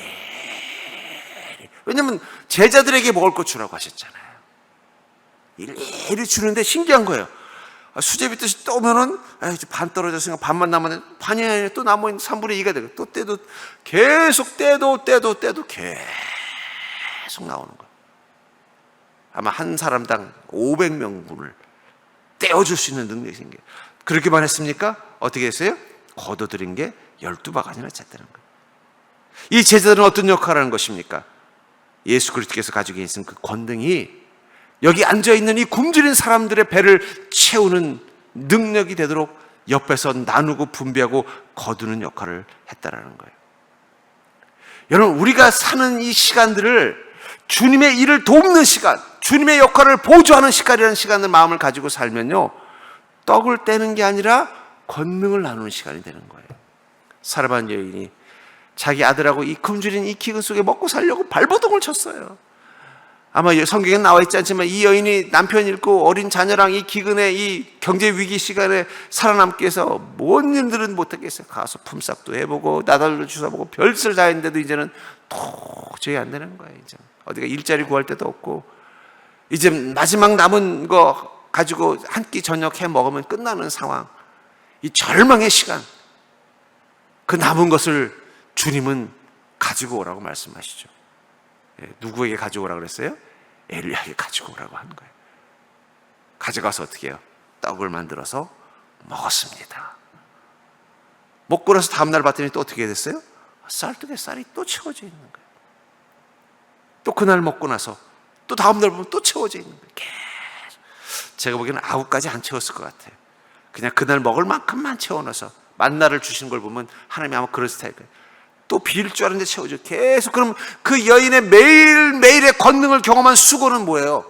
왜냐하면 제자들에게 먹을 것 주라고 하셨잖아요. 일일이 주는데 신기한 거예요. 수제비 뜻이 떠오면은 반 떨어졌으니까 반만 남았는데 반이 아니라 또 남은 3분의 2가 되고 또 떼도 계속 떼도 계속 나오는 거예요. 아마 한 사람당 500명분을 떼어줄 수 있는 능력이 생겨요. 그렇게만 했습니까? 어떻게 했어요? 거둬들인 게 12바가지나 찼다는 거예요. 이 제자들은 어떤 역할을 하는 것입니까? 예수 그리스도께서 가지고 계신 그 권능이 여기 앉아있는 이 굶주린 사람들의 배를 채우는 능력이 되도록 옆에서 나누고 분배하고 거두는 역할을 했다라는 거예요. 여러분, 우리가 사는 이 시간들을 주님의 일을 돕는 시간, 주님의 역할을 보조하는 시간이라는 시간을 마음을 가지고 살면요, 떡을 떼는 게 아니라 권능을 나누는 시간이 되는 거예요. 사르반 여인이 자기 아들하고 이 굶주린 이 기근 속에 먹고 살려고 발버둥을 쳤어요. 아마 성경에 나와 있지 않지만 이 여인이 남편 잃고 어린 자녀랑 이 기근의 이 경제 위기 시간에 살아남기 위해서 뭔 일들은 못하겠어요. 가서 품삯도 해보고 나달도 주워보고 별짓을 다 했는데도 이제는 도저히 안 되는 거예요. 이제 어디가 일자리 구할 데도 없고 이제 마지막 남은 거 가지고 한 끼 저녁 해 먹으면 끝나는 상황. 이 절망의 시간, 그 남은 것을 주님은 가지고 오라고 말씀하시죠. 누구에게 가져오라고 그랬어요? 엘리야에게 가지고 오라고 하는 거예요. 가져가서 어떻게 해요? 떡을 만들어서 먹었습니다. 먹고 나서 다음날 봤더니 또 어떻게 됐어요? 쌀뜨개 쌀이 또 채워져 있는 거예요. 또 그날 먹고 나서 또 다음날 보면 또 채워져 있는 거예요. 계속. 제가 보기에는 아구까지 안 채웠을 것 같아요. 그냥 그날 먹을 만큼만 채워넣어서 만나를 주신 걸 보면 하나님이 아마 그런 스타일이에요. 또 비일 줄 알았는데 채워져. 계속. 그럼 그 여인의 매일매일의 권능을 경험한 수고는 뭐예요?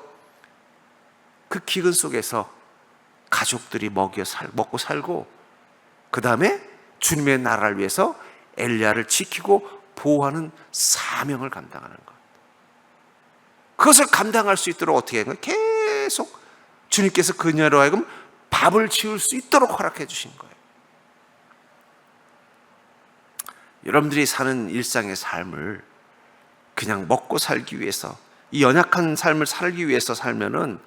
그 기근 속에서 가족들이 먹고 살고, 그 다음에 주님의 나라를 위해서 엘리야를 지키고 보호하는 사명을 감당하는 것. 그것을 감당할 수 있도록 어떻게 하는 거예요? 계속 주님께서 그녀로 하여금 밥을 지을 수 있도록 허락해 주신 거예요. 여러분들이 사는 일상의 삶을 그냥 먹고 살기 위해서, 이 연약한 삶을 살기 위해서 살면은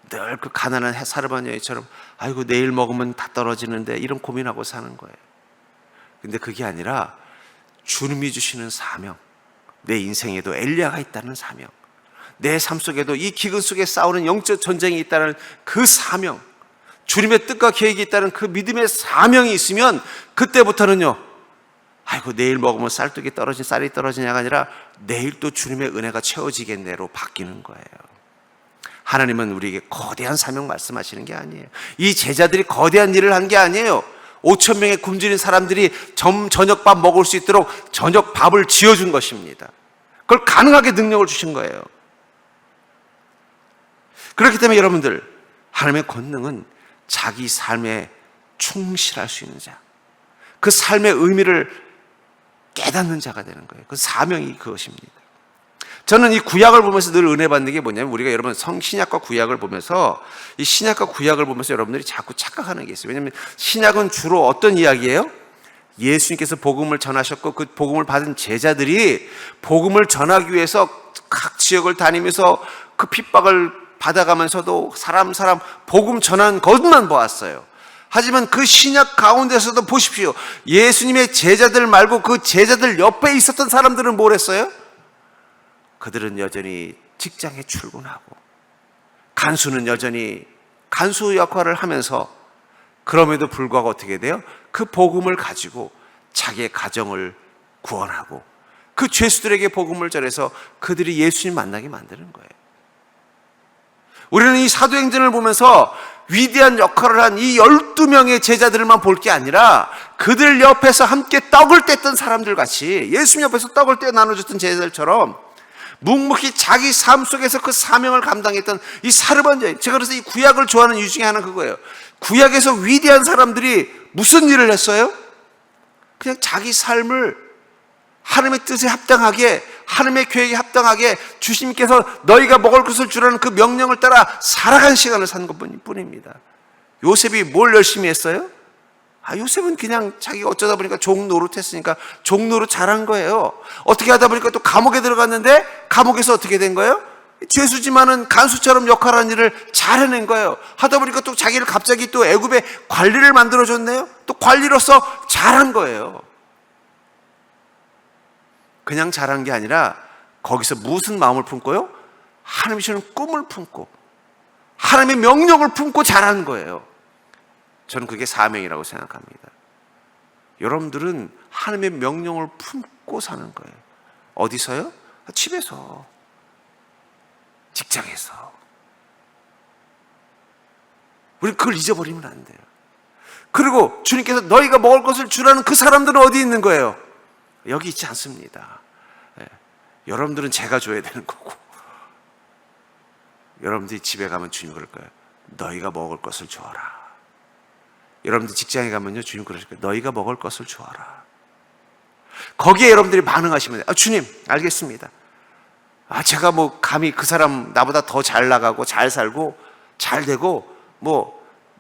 늘 그 가난한 사르반 여인처럼 아이고 내일 먹으면 다 떨어지는데 이런 고민하고 사는 거예요. 근데 그게 아니라 주님이 주시는 사명, 내 인생에도 엘리야가 있다는 사명, 내 삶 속에도 이 기근 속에 싸우는 영적 전쟁이 있다는 그 사명, 주님의 뜻과 계획이 있다는 그 믿음의 사명이 있으면 그때부터는요, 아이고 내일 먹으면 쌀이 떨어지냐가 아니라 내일 또 주님의 은혜가 채워지겠네로 바뀌는 거예요. 하나님은 우리에게 거대한 사명 말씀하시는 게 아니에요. 이 제자들이 거대한 일을 한 게 아니에요. 5,000명의 굶주린 사람들이 저녁밥 먹을 수 있도록 저녁 밥을 지어준 것입니다. 그걸 가능하게 능력을 주신 거예요. 그렇기 때문에 여러분들, 하나님의 권능은 자기 삶에 충실할 수 있는 자, 그 삶의 의미를 깨닫는 자가 되는 거예요. 그 사명이 그것입니다. 저는 이 구약을 보면서 늘 은혜 받는 게 뭐냐면, 우리가 여러분 신약과 구약을 보면서, 이 신약과 구약을 보면서 여러분들이 자꾸 착각하는 게 있어요. 왜냐하면 신약은 주로 어떤 이야기예요? 예수님께서 복음을 전하셨고 그 복음을 받은 제자들이 복음을 전하기 위해서 각 지역을 다니면서 그 핍박을 받아가면서도 사람 복음 전한 것만 보았어요. 하지만 그 신약 가운데서도 보십시오. 예수님의 제자들 말고 그 제자들 옆에 있었던 사람들은 뭘 했어요? 그들은 여전히 직장에 출근하고, 간수는 여전히 간수 역할을 하면서, 그럼에도 불구하고 어떻게 돼요? 그 복음을 가지고 자기의 가정을 구원하고 그 죄수들에게 복음을 전해서 그들이 예수님 만나게 만드는 거예요. 우리는 이 사도행전을 보면서 위대한 역할을 한 이 12명의 제자들만 볼 게 아니라 그들 옆에서 함께 떡을 뗐던 사람들 같이, 예수님 옆에서 떡을 떼어 나눠줬던 제자들처럼 묵묵히 자기 삶 속에서 그 사명을 감당했던 이 사르반 여인. 제가 그래서 이 구약을 좋아하는 이유 중에 하나는 그거예요. 구약에서 위대한 사람들이 무슨 일을 했어요? 그냥 자기 삶을 하나님의 뜻에 합당하게, 하나님의 계획에 합당하게 주님께서 너희가 먹을 것을 주라는 그 명령을 따라 살아간 시간을 산 것뿐입니다. 요셉이 뭘 열심히 했어요? 요셉은 그냥 자기가 어쩌다 보니까 종 노릇했으니까 종 노릇 잘한 거예요. 어떻게 하다 보니까 또 감옥에 들어갔는데 감옥에서 어떻게 된 거예요? 죄수지만은 간수처럼 역할하는 일을 잘 해낸 거예요. 하다 보니까 또 자기를 갑자기 또 애굽의 관리를 만들어줬네요. 또 관리로서 잘한 거예요. 그냥 잘한 게 아니라 거기서 무슨 마음을 품고요? 하나님이 주는 꿈을 품고 하나님의 명령을 품고 잘한 거예요. 저는 그게 사명이라고 생각합니다. 여러분들은 하나님의 명령을 품고 사는 거예요. 어디서요? 집에서, 직장에서. 우리 그걸 잊어버리면 안 돼요. 그리고 주님께서 너희가 먹을 것을 주라는 그 사람들은 어디 있는 거예요? 여기 있지 않습니다. 여러분들은 제가 줘야 되는 거고, 여러분들이 집에 가면 주님 그럴 거예요. 너희가 먹을 것을 주어라. 여러분들 직장에 가면요, 주님 그러실 거예요. 너희가 먹을 것을 주어라. 거기에 여러분들이 반응하시면 돼요. 주님, 알겠습니다. 제가 감히 그 사람 나보다 더 잘 나가고 잘 살고 잘 되고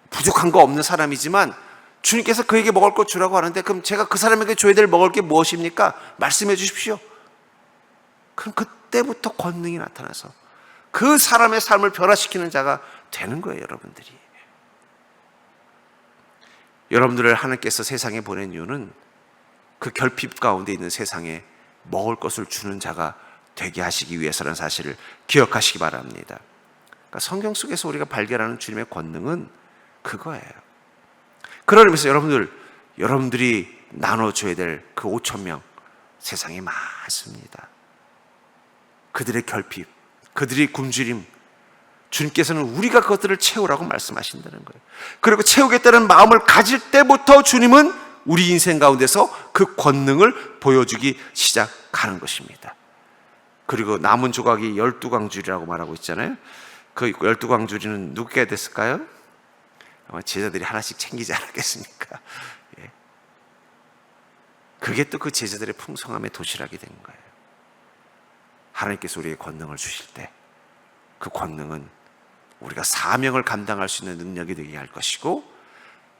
부족한 거 없는 사람이지만 주님께서 그에게 먹을 것 주라고 하는데, 그럼 제가 그 사람에게 줘야 될 먹을 게 무엇입니까? 말씀해 주십시오. 그럼 그때부터 권능이 나타나서 그 사람의 삶을 변화시키는 자가 되는 거예요, 여러분들이. 여러분들을 하나님께서 세상에 보낸 이유는 그 결핍 가운데 있는 세상에 먹을 것을 주는 자가 되게 하시기 위해서라는 사실을 기억하시기 바랍니다. 그러니까 성경 속에서 우리가 발견하는 주님의 권능은 그거예요. 그런 의미에서 여러분들이 나눠줘야 될 그 5천 명 세상에 많습니다. 그들의 결핍, 그들의 굶주림, 주님께서는 우리가 그것들을 채우라고 말씀하신다는 거예요. 그리고 채우겠다는 마음을 가질 때부터 주님은 우리 인생 가운데서 그 권능을 보여주기 시작하는 것입니다. 그리고 남은 조각이 12광줄이라고 말하고 있잖아요. 그 12광줄이는 누구게 됐을까요? 아마 제자들이 하나씩 챙기지 않았겠습니까? 예. 그게 또 그 제자들의 풍성함의 도시락이 된 거예요. 하나님께서 우리에게 권능을 주실 때 그 권능은 우리가 사명을 감당할 수 있는 능력이 되게 할 것이고,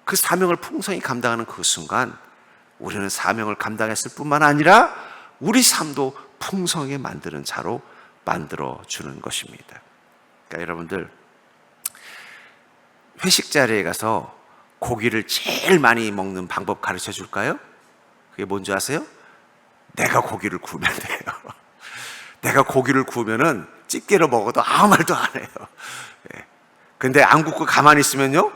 그 사명을 풍성히 감당하는 그 순간 우리는 사명을 감당했을 뿐만 아니라 우리 삶도 풍성하게 만드는 자로 만들어주는 것입니다. 그러니까 여러분들, 회식 자리에 가서 고기를 제일 많이 먹는 방법 가르쳐 줄까요? 그게 뭔지 아세요? 내가 고기를 구우면 돼요. 내가 고기를 구우면은 집게로 먹어도 아무 말도 안 해요. 예. 근데 안 굽고 가만히 있으면요,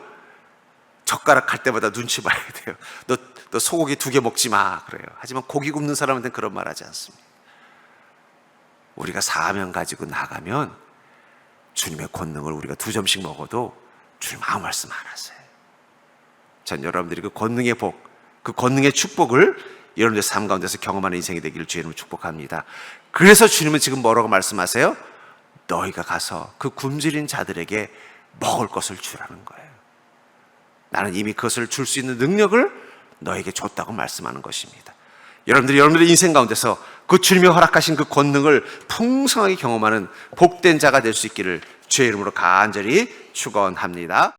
젓가락 갈 때마다 눈치 봐야 돼요. 너 소고기 2개 먹지 마, 그래요. 하지만 고기 굽는 사람한테는 그런 말 하지 않습니다. 우리가 사명 가지고 나가면 주님의 권능을 우리가 2점씩 먹어도 주님 아무 말씀 안 하세요. 전 여러분들이 그 권능의 복, 그 권능의 축복을 여러분들의 삶 가운데서 경험하는 인생이 되기를 주의 이름으로 축복합니다. 그래서 주님은 지금 뭐라고 말씀하세요? 너희가 가서 그 굶주린 자들에게 먹을 것을 주라는 거예요. 나는 이미 그것을 줄 수 있는 능력을 너에게 줬다고 말씀하는 것입니다. 여러분들의 인생 가운데서 그 주님이 허락하신 그 권능을 풍성하게 경험하는 복된 자가 될 수 있기를 주의 이름으로 간절히 축원합니다.